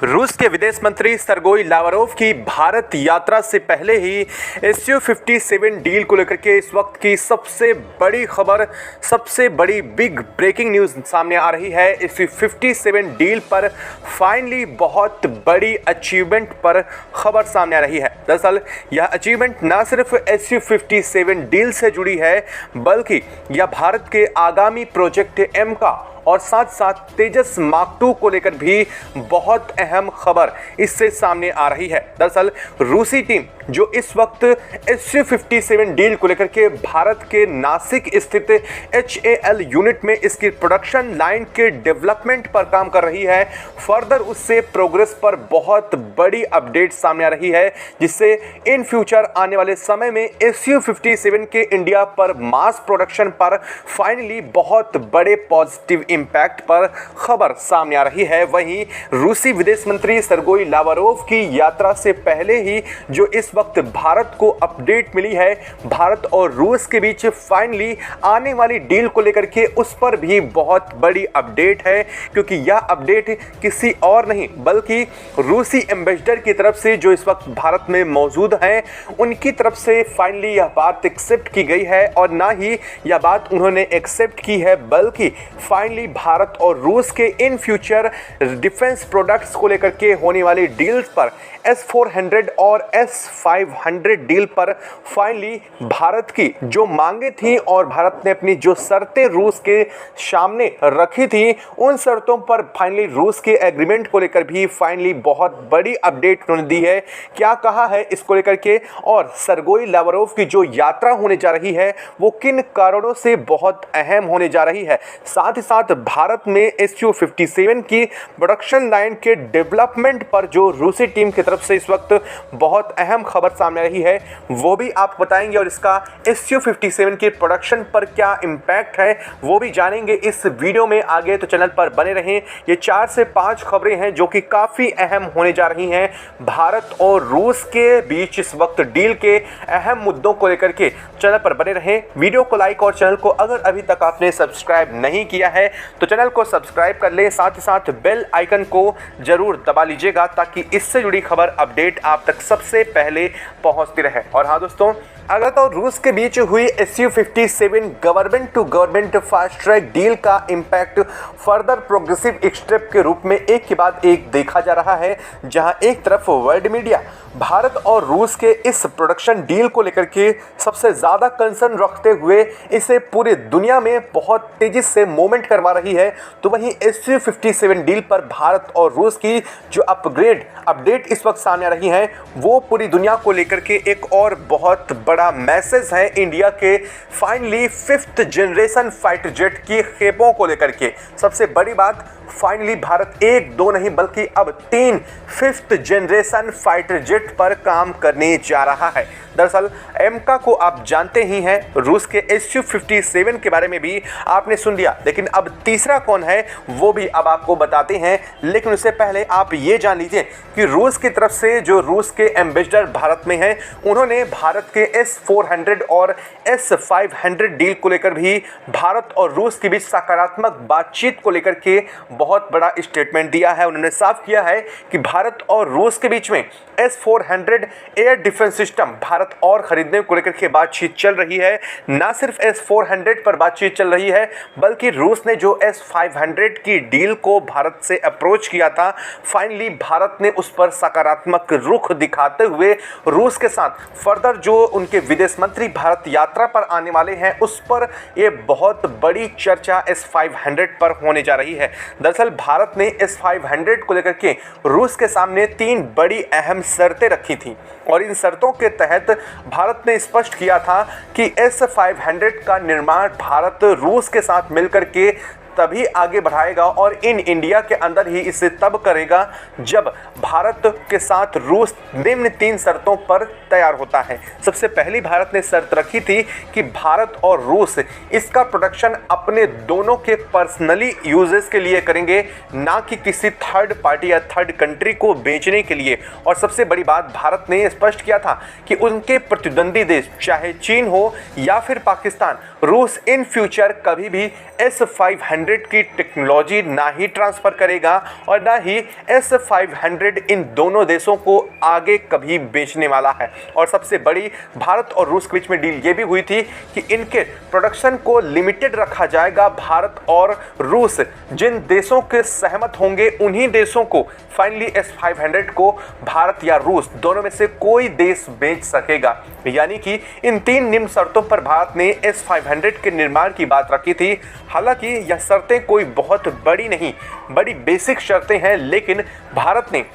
रूस के विदेश मंत्री सर्गेई लावरोव की भारत यात्रा से पहले ही SU-57 डील को लेकर के इस वक्त की सबसे बड़ी खबर, सबसे बड़ी बिग ब्रेकिंग न्यूज़ सामने आ रही है। SU-57 डील पर फाइनली बहुत बड़ी अचीवमेंट पर खबर सामने आ रही है। दरअसल यह अचीवमेंट न सिर्फ SU-57 डील से जुड़ी है, बल्कि यह भारत के आगामी प्रोजेक्ट एम का और साथ साथ तेजस मार्क 2 को लेकर भी बहुत अहम खबर इससे सामने आ रही है। दरअसल रूसी टीम जो इस वक्त SU-57 डील को लेकर के भारत के नासिक स्थित HAL यूनिट में इसकी प्रोडक्शन लाइन के डेवलपमेंट पर काम कर रही है, फर्दर उससे प्रोग्रेस पर बहुत बड़ी अपडेट सामने आ रही है, जिससे इन फ्यूचर आने वाले समय में SU-57 के इंडिया पर मास प्रोडक्शन पर फाइनली बहुत बड़े पॉजिटिव इंपैक्ट पर खबर सामने आ रही है। वहीं रूसी विदेश मंत्री सर्गेई लावरोव की यात्रा से पहले ही जो इस वक्त भारत को अपडेट मिली है, भारत और रूस के बीच फाइनली आने वाली डील को लेकर के, उस पर भी बहुत बड़ी अपडेट है, क्योंकि यह अपडेट किसी और नहीं बल्कि रूसी एम्बेसडर की तरफ से जो इस वक्त भारत में मौजूद हैं, उनकी तरफ से फाइनली यह बात एक्सेप्ट की गई है। और ना ही यह बात उन्होंने एक्सेप्ट की है, बल्कि फाइनली भारत और रूस के इन फ्यूचर डिफेंस प्रोडक्ट्स को लेकर के होने वाली डील्स पर S-400 और S-500 डील पर फाइनली भारत की जो मांगे थी और भारत ने अपनी जो शर्तें रूस के सामने रखी थी, उन शर्तों पर फाइनली रूस के एग्रीमेंट को लेकर भी फाइनली बहुत बड़ी अपडेट उन्होंने दी है। क्या कहा है इसको लेकर के, और सर्गेई लावरोव की जो यात्रा होने जा रही है वो किन कारणों से बहुत अहम होने जा रही है, साथ ही साथ भारत में SU-57 की प्रोडक्शन लाइन के डेवलपमेंट पर जो रूसी टीम की तरफ से इस वक्त बहुत अहम खबर सामने आ रही है, वो भी आप बताएंगे। और इसका SU-57 के प्रोडक्शन पर क्या इंपैक्ट है वो भी जानेंगे इस वीडियो में। आगे तो चैनल पर बने रहें। ये 4 से 5 खबरें हैं जो कि काफ़ी अहम होने जा रही हैं भारत और रूस के बीच इस वक्त डील के अहम मुद्दों को लेकर के। चैनल पर बने रहें, वीडियो को लाइक और चैनल को अगर अभी तक आपने सब्सक्राइब नहीं किया है तो चैनल को सब्सक्राइब कर लें, साथ ही साथ बेल आइकन को जरूर दबा लीजिएगा ताकि इससे जुड़ी खबर अपडेट आप तक सबसे पहले पहुंचती रहे। और हाँ दोस्तों, अगर तो रूस के बीच हुई SU-57 government to government fast track deal का इंपैक्ट फर्दर प्रोग्रेसिव स्टेप के रूप में एक के बाद एक देखा जा रहा है, जहां एक तरफ वर्ल्ड मीडिया भारत और रूस के इस प्रोडक्शन डील को लेकर के सबसे ज़्यादा कंसर्न रखते हुए इसे पूरी दुनिया में बहुत तेज़ी से मूवमेंट करवा रही है, तो वहीं SU-57 डील पर भारत और रूस की जो अपडेट इस वक्त सामने आ रही है, वो पूरी दुनिया को लेकर के एक और बहुत बड़ा मैसेज है इंडिया के finally 5th generation fighter jet की खेपों को लेकर के। सबसे बड़ी बात, फाइनली भारत 1-2 नहीं बल्कि अब 3 5th जनरेशन फाइटर जेट पर काम करने जा रहा है। दरअसल एमका को आप जानते ही हैं, रूस के SU-57 के बारे में भी आपने सुन लिया, लेकिन अब तीसरा कौन है वो भी अब आपको बताते हैं। लेकिन उससे पहले आप ये जान लीजिए कि रूस की तरफ से जो रूस के एम्बेसडर भारत में हैं, उन्होंने भारत के S-400 और S-500 डील को लेकर भी भारत और रूस के बीच सकारात्मक बातचीत को लेकर के बहुत बड़ा स्टेटमेंट दिया है। उन्होंने साफ किया है कि भारत और रूस के बीच में S-400 air defence system Bharat और खरीदने को लेकर के बातचीत चल रही है। ना सिर्फ S-400 पर बातचीत चल रही है, बल्कि रूस ने जो S-500 की डील को भारत से अप्रोच किया था, फाइनली भारत ने उस पर सकारात्मक रुख दिखाते हुए रूस के साथ फर्दर जो उनके विदेश मंत्री भारत यात्रा पर आने वाले हैं, उस पर ये बहुत बड़ी चर्चा S-500 पर होने जा रही है। दरअसल भारत ने S-500 को लेकर के रूस के सामने 3 बड़ी अहम शर्तें रखी थी, और इन शर्तों के तहत भारत ने स्पष्ट किया था कि S-500 का निर्माण भारत रूस के साथ मिलकर के तभी आगे बढ़ाएगा और इन इंडिया के अंदर ही इसे तब करेगा जब भारत के साथ रूस निम्न 3 शर्तों पर तैयार होता है। सबसे पहली भारत ने शर्त रखी थी कि भारत और रूस इसका प्रोडक्शन अपने दोनों के पर्सनली यूजेस के लिए करेंगे, ना कि किसी थर्ड पार्टी या थर्ड कंट्री को बेचने के लिए। और सबसे बड़ी बात, भारत ने स्पष्ट किया था कि उनके प्रतिद्वंदी देश चाहे चीन हो या फिर पाकिस्तान, रूस इन फ्यूचर कभी भी S-500 S-500 की टेक्नोलॉजी ना ही ट्रांसफ़र करेगा और ना ही S-500 इन दोनों देशों को आगे कभी बेचने वाला है। और सबसे बड़ी भारत और रूस के बीच में डील ये भी हुई थी कि इनके प्रोडक्शन को लिमिटेड रखा जाएगा। भारत और रूस जिन देशों के सहमत होंगे उन्हीं देशों को फाइनली S-500 को भारत या रूस दोनों में से कोई देश बेच सकेगा। यानी कि इन 3 निम्न शर्तों पर भारत ने S-500 के निर्माण की बात रखी थी। हालांकि यह शर्तें कोई बहुत बड़ी नहीं, बड़ी बेसिक शर्तें हैं, लेकिन भारत ने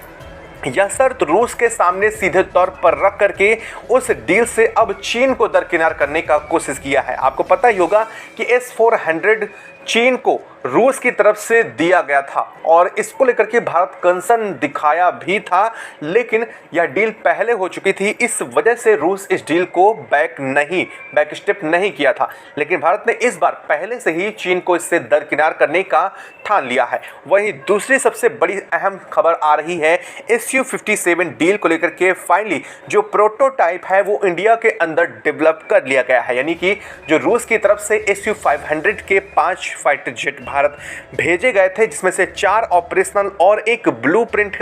यह शर्त रूस के सामने सीधे तौर पर रख करके उस डील से अब चीन को दरकिनार करने का कोशिश किया है। आपको पता ही होगा कि S-400 चीन को रूस की तरफ से दिया गया था और इसको लेकर के भारत कंसर्न दिखाया भी था, लेकिन यह डील पहले हो चुकी थी। इस वजह से रूस इस डील को बैक स्टेप नहीं किया था, लेकिन भारत ने इस बार पहले से ही चीन को इससे दरकिनार करने का ठान लिया है। वहीं दूसरी सबसे बड़ी अहम खबर आ रही है SU-57 डील को लेकर के। फाइनली जो प्रोटोटाइप है वो इंडिया के अंदर डेवलप कर लिया गया है, यानी कि जो रूस की तरफ से SU-500 के 5 फाइटर जेट भारत भेजे गए थे, जिसमें से 4 ऑपरेशनल और एक ब्लूप्रिंट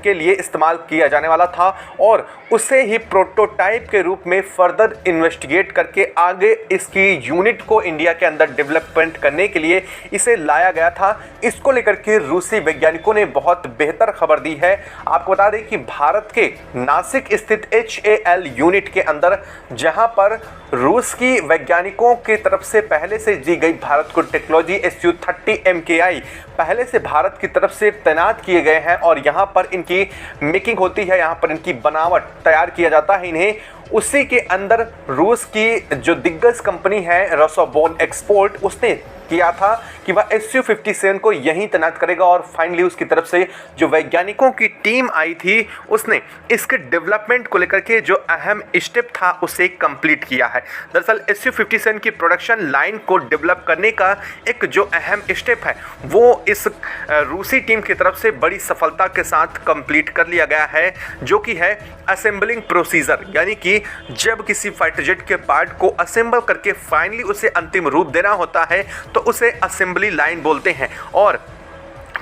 के लिए इस्तेमाल किया जाने वाला था, और उसे ही प्रोटोटाइप के रूप में फर्दर इन्वेस्टिगेट करके आगे इसकी यूनिट को इंडिया के अंदर डेवलपमेंट करने के लिए इसे लाया गया था। इसको लेकर के रूसी वैज्ञानिकों ने बहुत बेहतर खबर दी है। आपको बता दें कि भारत के नासिक स्थित HAL यूनिट के अंदर, जहां पर रूस की वैज्ञानिकों की तरफ से पहले से दी गई भारत को टेक्नोलॉजी SU-30 MKI पहले से भारत की तरफ से तैनात किए गए हैं और यहाँ पर इनकी मेकिंग होती है, यहाँ पर इनकी बनावट तैयार किया जाता है इन्हें। उसी के अंदर रूस की जो दिग्गज कंपनी है रोसोबोनएक्सपोर्ट, उसने किया था कि वह SU-57 को यहीं तैनात करेगा और फाइनली उसकी तरफ से जो वैज्ञानिकों की टीम आई थी उसने इसके डेवलपमेंट को लेकर के जो अहम स्टेप था उसे कंप्लीट किया है। दरअसल SU-57 की प्रोडक्शन लाइन को डेवलप करने का एक जो अहम स्टेप है वो इस रूसी टीम की तरफ से बड़ी सफलता के साथ कंप्लीट कर लिया गया है, जो कि है असेंबलिंग प्रोसीजर। यानी कि जब किसी फाइटर जेट के पार्ट को असेंबल करके फाइनली उसे अंतिम रूप देना होता है तो उसे असेंबली लाइन बोलते हैं, और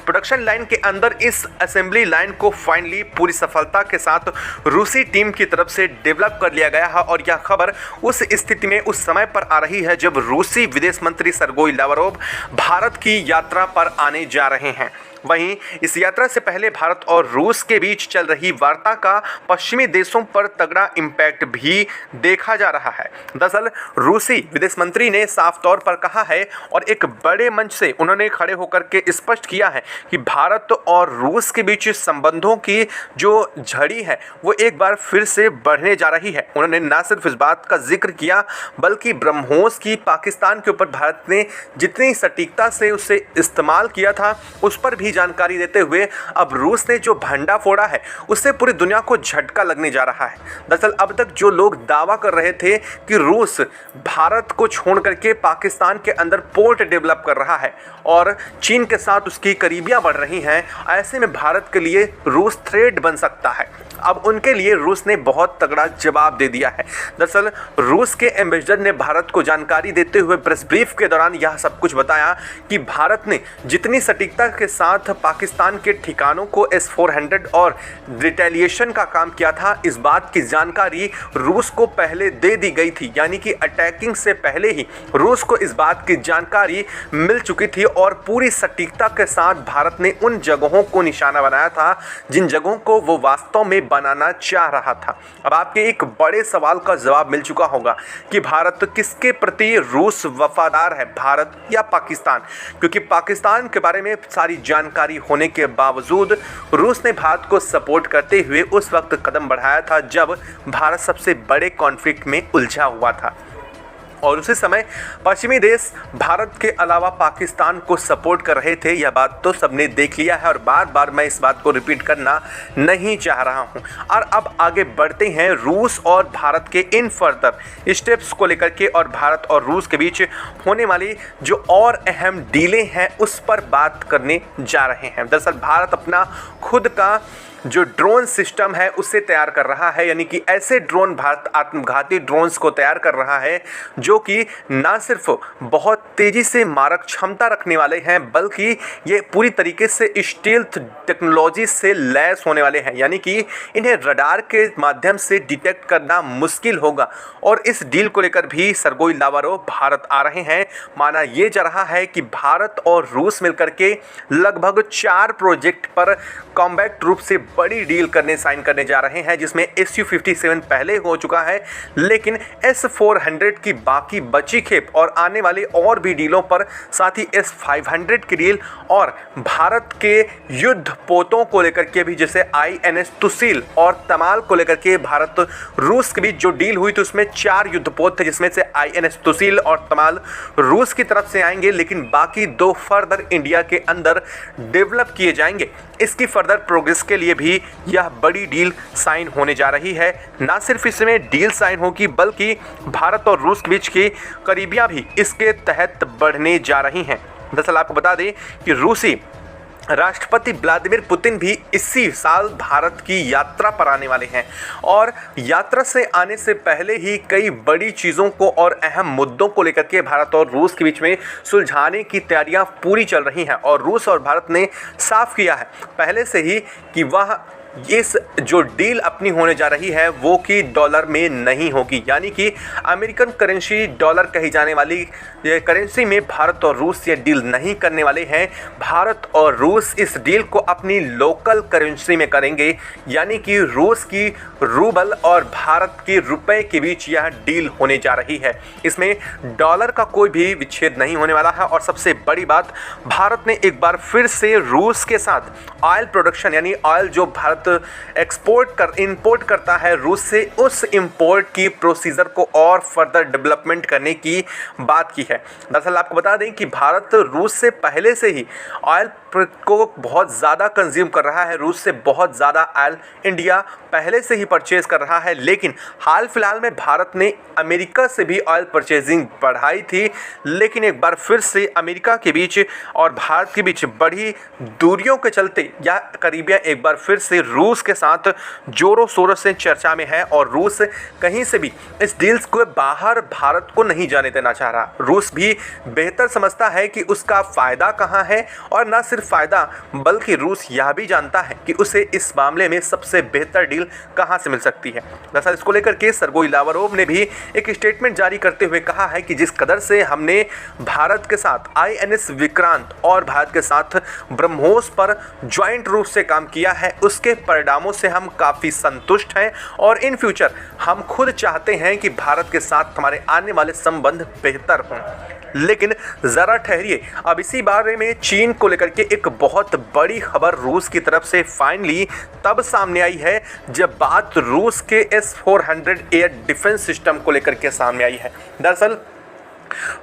प्रोडक्शन लाइन के अंदर इस असेंबली लाइन को फाइनली पूरी सफलता के साथ रूसी टीम की तरफ से डेवलप कर लिया गया है। और यह खबर उस स्थिति में उस समय पर आ रही है जब रूसी विदेश मंत्री सर्गेई लावरोव भारत की यात्रा पर आने जा रहे हैं। वहीं इस यात्रा से पहले भारत और रूस के बीच चल रही वार्ता का पश्चिमी देशों पर तगड़ा इम्पैक्ट भी देखा जा रहा है। दरअसल रूसी विदेश मंत्री ने साफ तौर पर कहा है और एक बड़े मंच से उन्होंने खड़े होकर के स्पष्ट किया है कि भारत और रूस के बीच संबंधों की जो झड़ी है वो एक बार फिर से बढ़ने जा रही है। उन्होंने न सिर्फ इस बात का जिक्र किया बल्कि ब्रह्मोस की पाकिस्तान के ऊपर भारत ने जितनी सटीकता से उसे इस्तेमाल किया था उस पर भी जानकारी देते हुए अब रूस ने जो भंडा फोड़ा है उससे पूरी दुनिया को झटका लगने जा रहा है। दरअसल अब तक जो लोग दावा कर रहे थे कि रूस भारत को छोड़ करके पाकिस्तान के अंदर पोर्ट डेवलप कर रहा है और चीन के साथ उसकी करीबियां बढ़ रही हैं, ऐसे में भारत के लिए रूस थ्रेट बन सकता है। अब उनके लिए रूस ने बहुत तगड़ा जवाब दे दिया है। दरअसल रूस के एम्बेसडर ने भारत को जानकारी देते हुए प्रेस ब्रीफ के दौरान यह सब कुछ बताया कि भारत ने जितनी सटीकता के साथ पाकिस्तान के ठिकानों को S-400 और रिटेलिएशन का काम किया था, इस बात की जानकारी रूस को पहले दे दी गई थी। यानी कि अटैकिंग से पहले ही रूस को इस बात की जानकारी मिल चुकी थी और पूरी सटीकता के साथ भारत ने उन जगहों को निशाना बनाया था जिन जगहों को वो वास्तव में बनाना चाह रहा था। अब आपके एक बड़े सवाल का जवाब मिल चुका होगा कि भारत किसके प्रति रूस वफादार है, भारत या पाकिस्तान? क्योंकि पाकिस्तान के बारे में सारी जानकारी होने के बावजूद रूस ने भारत को सपोर्ट करते हुए उस वक्त कदम बढ़ाया था जब भारत सबसे बड़े कॉन्फ्लिक्ट में उलझा हुआ था। और उसी समय पश्चिमी देश भारत के अलावा पाकिस्तान को सपोर्ट कर रहे थे। यह बात तो सबने देख लिया है और बार बार मैं इस बात को रिपीट करना नहीं चाह रहा हूं। और अब आगे बढ़ते हैं रूस और भारत के इन फर्दर स्टेप्स को लेकर के और भारत और रूस के बीच होने वाली जो और अहम डीलें हैं उस पर बात करने जा रहे हैं। दरअसल भारत अपना खुद का जो ड्रोन सिस्टम है उसे तैयार कर रहा है, यानी कि ऐसे ड्रोन भारत आत्मघाती ड्रोन्स को तैयार कर रहा है जो कि ना सिर्फ बहुत तेजी से मारक क्षमता रखने वाले हैं बल्कि ये पूरी तरीके से स्टील्थ टेक्नोलॉजी से लैस होने वाले हैं, यानी कि इन्हें रडार के माध्यम से डिटेक्ट करना मुश्किल होगा। और इस डील को लेकर भी सर्गेई लावारोव भारत आ रहे हैं। माना यह जा रहा है कि भारत और रूस मिलकर के लगभग 4 प्रोजेक्ट पर कॉम्पैक्ट रूप से बड़ी डील साइन करने जा रहे हैं, जिसमें Su-57 पहले हो चुका है, लेकिन S-400 की बाकी बची खेप और आने वाले और भी डीलों पर, साथ ही S-500 की डील और भारत के युद्ध पोतों को लेकर के भी, जैसे INS तुसील और तमाल को लेकर के भारत रूस के बीच जो डील हुई थी उसमें 4 युद्धपोत थे, जिसमें से INS तुसील और तमाल रूस की तरफ से आएंगे, लेकिन बाकी 2 फर्दर इंडिया के अंदर डेवलप किए जाएंगे। इसकी फर्दर प्रोग्रेस के लिए भी यह बड़ी डील साइन होने जा रही है। ना सिर्फ इसमें डील साइन होगी बल्कि भारत और रूस के बीच की करीबियां भी इसके तहत बढ़ने जा रही हैं। दरअसल आपको बता दें कि रूसी राष्ट्रपति व्लादिमीर पुतिन भी इसी साल भारत की यात्रा पर आने वाले हैं और यात्रा से आने से पहले ही कई बड़ी चीज़ों को और अहम मुद्दों को लेकर के भारत और रूस के बीच में सुलझाने की तैयारियां पूरी चल रही हैं। और रूस और भारत ने साफ किया है पहले से ही कि वह इस जो डील अपनी होने जा रही है वो कि डॉलर में नहीं होगी, यानी कि अमेरिकन करेंसी डॉलर कही जाने वाली करेंसी में भारत और रूस ये डील नहीं करने वाले हैं। भारत और रूस इस डील को अपनी लोकल करेंसी में करेंगे, यानी कि रूस की रूबल और भारत की रुपए के बीच यह डील होने जा रही है। इसमें डॉलर का कोई भी विच्छेद नहीं होने वाला है। और सबसे बड़ी बात, भारत ने एक बार फिर से रूस के साथ ऑयल प्रोडक्शन, यानी ऑयल जो भारत इंपोर्ट करता है रूस से, उस इंपोर्ट की प्रोसीजर को और फर्दर डेवलपमेंट करने की बात की है। दरअसल आपको बता दें कि भारत रूस से पहले से ही ऑयल को बहुत ज़्यादा कंज्यूम कर रहा है। रूस से बहुत ज़्यादा ऑयल इंडिया पहले से ही परचेज कर रहा है, लेकिन हाल फिलहाल में भारत ने अमेरिका से भी ऑयल परचेजिंग बढ़ाई थी। लेकिन एक बार फिर से अमेरिका के बीच और भारत के बीच बढ़ी दूरियों के चलते या करीबियाँ एक बार फिर से रूस के साथ जोरों शोरों से चर्चा में है और रूस कहीं से भी इस डील्स को बाहर भारत को नहीं जाने देना चाह रहा। रूस भी बेहतर समझता है कि उसका फ़ायदा कहाँ है, और ना सिर्फ फ़ायदा बल्कि रूस यह भी जानता है कि उसे इस मामले में सबसे बेहतर डील कहाँ से मिल सकती है। दरअसल इसको लेकर के सर्गेई लावारोव ने भी एक स्टेटमेंट जारी करते हुए कहा है कि जिस कदर से हमने भारत के साथ INS विक्रांत और भारत के साथ ब्रह्मोस पर ज्वाइंट रूप से काम किया है, उसके परिणामों से हम काफ़ी संतुष्ट हैं और इन फ्यूचर हम खुद चाहते हैं कि भारत के साथ हमारे आने वाले संबंध बेहतर हों। लेकिन ज़रा ठहरिए, अब इसी बारे में चीन को लेकर के एक बहुत बड़ी खबर रूस की तरफ से फाइनली तब सामने आई है जब बात रूस के S-400 एयर डिफेंस सिस्टम को लेकर के सामने आई है। दरअसल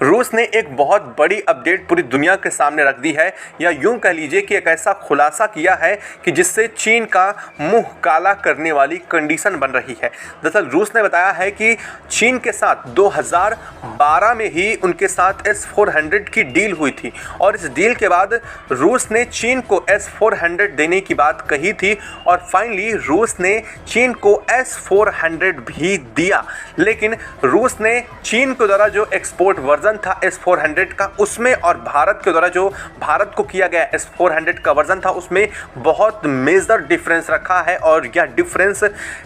रूस ने एक बहुत बड़ी अपडेट पूरी दुनिया के सामने रख दी है, या यूं कह लीजिए कि एक ऐसा खुलासा किया है कि जिससे चीन का मुंह काला करने वाली कंडीशन बन रही है। दरअसल रूस ने बताया है कि चीन के साथ 2012 में ही उनके साथ S-400 की डील हुई थी और इस डील के बाद रूस ने चीन को S-400 देने की बात कही थी और फाइनली रूस ने चीन को S-400 भी दिया। लेकिन रूस ने चीन के द्वारा जो एक्सपोर्ट वर्जन था S-400 का, उसमें और भारत के द्वारा जो भारत को किया गया S-400 का वर्जन था उसमें बहुत मेजर डिफरेंस रखा है। और यह डिफरेंस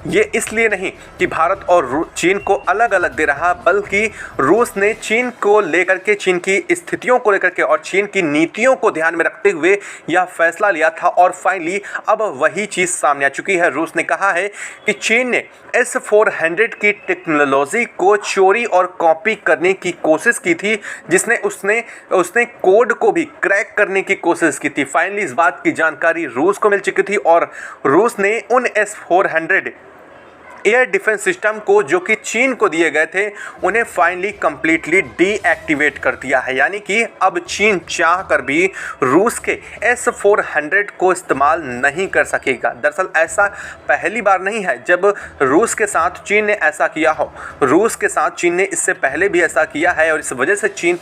ये इसलिए नहीं कि भारत और चीन को अलग अलग दे रहा, बल्कि रूस ने चीन को लेकर के, चीन की स्थितियों को लेकर के और चीन की नीतियों को ध्यान में रखते हुए यह फैसला लिया था और फाइनली अब वही चीज़ सामने आ चुकी है। रूस ने कहा है कि चीन ने S-400 की टेक्नोलॉजी को चोरी और कॉपी करने की कोशिश की थी, जिसने उसने कोड को भी क्रैक करने की कोशिश की थी। फाइनली इस बात की जानकारी रूस को मिल चुकी थी और रूस ने उन S-400 एयर डिफेंस सिस्टम को जो कि चीन को दिए गए थे उन्हें फाइनली कंप्लीटली डीएक्टिवेट कर दिया है, यानी कि अब चीन चाह कर भी रूस के S-400 को इस्तेमाल नहीं कर सकेगा। दरअसल ऐसा पहली बार नहीं है जब रूस के साथ चीन ने ऐसा किया हो। रूस के साथ चीन ने इससे पहले भी ऐसा किया है और इस वजह से चीन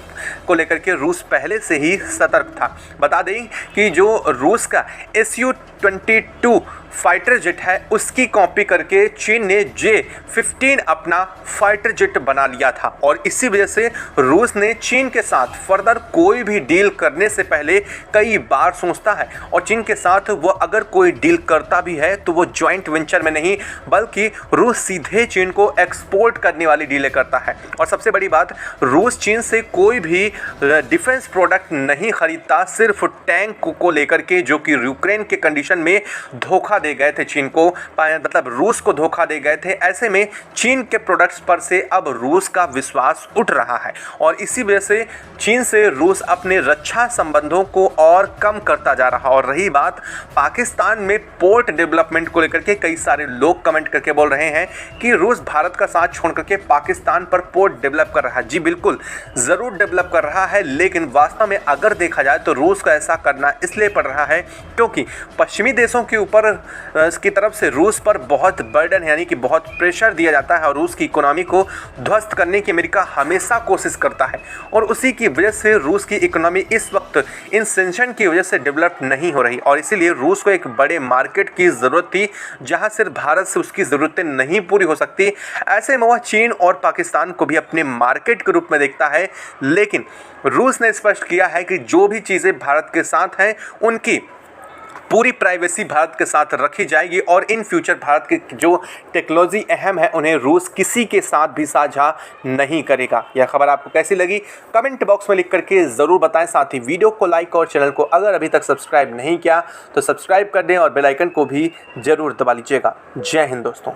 को लेकर के रूस पहले से ही सतर्क था। बता दें कि जो रूस का Su-22 फाइटर जेट है उसकी कॉपी करके चीन ने J-15 अपना फाइटर जेट बना लिया था। और इसी वजह से रूस ने चीन के साथ फर्दर कोई भी डील करने से पहले कई बार सोचता है, और चीन के साथ वो अगर कोई डील करता भी है तो वो जॉइंट वेंचर में नहीं, बल्कि रूस सीधे चीन को एक्सपोर्ट करने वाली डीलें करता है। और सबसे बड़ी बात, रूस चीन से कोई भी डिफेंस प्रोडक्ट नहीं खरीदता, सिर्फ टैंक को लेकर के, जो कि यूक्रेन के कंडीशन में धोखा दे गए थे चीन को, मतलब रूस को धोखा दे गए थे। ऐसे में चीन के प्रोडक्ट्स पर से अब रूस का विश्वास उठ रहा है, और इसी वजह से चीन से रूस अपने रक्षा संबंधों को और कम करता जा रहा है। और रही बात पाकिस्तान में पोर्ट डेवलपमेंट को लेकर के, कई सारे लोग कमेंट करके बोल रहे हैं कि रूस भारत का साथ छोड़ करके पाकिस्तान पर पोर्ट डेवलप कर रहा है। जी बिल्कुल, ज़रूर डेवलप कर रहा है, लेकिन वास्तव में अगर देखा जाए तो रूस को ऐसा करना इसलिए पड़ रहा है क्योंकि पश्चिमी देशों के ऊपर की तरफ से रूस पर बहुत बर्डन यानी कि बहुत प्रेशर दिया जाता है, और रूस की इकोनॉमी को ध्वस्त करने की अमेरिका हमेशा कोशिश करता है। और उसी की वजह से रूस की इकोनॉमी इस वक्त इन सेंक्शन की वजह से डेवलप नहीं हो रही, और इसीलिए रूस को एक बड़े मार्केट की ज़रूरत थी जहां सिर्फ भारत से उसकी ज़रूरतें नहीं पूरी हो सकती। ऐसे में वह चीन और पाकिस्तान को भी अपने मार्केट के रूप में देखता है, लेकिन रूस ने स्पष्ट किया है कि जो भी चीज़ें भारत के साथ हैं उनकी पूरी प्राइवेसी भारत के साथ रखी जाएगी, और इन फ्यूचर भारत की जो टेक्नोलॉजी अहम है उन्हें रूस किसी के साथ भी साझा नहीं करेगा। यह खबर आपको कैसी लगी कमेंट बॉक्स में लिख करके ज़रूर बताएं। साथ ही वीडियो को लाइक और चैनल को अगर अभी तक सब्सक्राइब नहीं किया तो सब्सक्राइब कर दें, और बेल आइकन को भी ज़रूर दबा लीजिएगा। जय हिंद दोस्तों।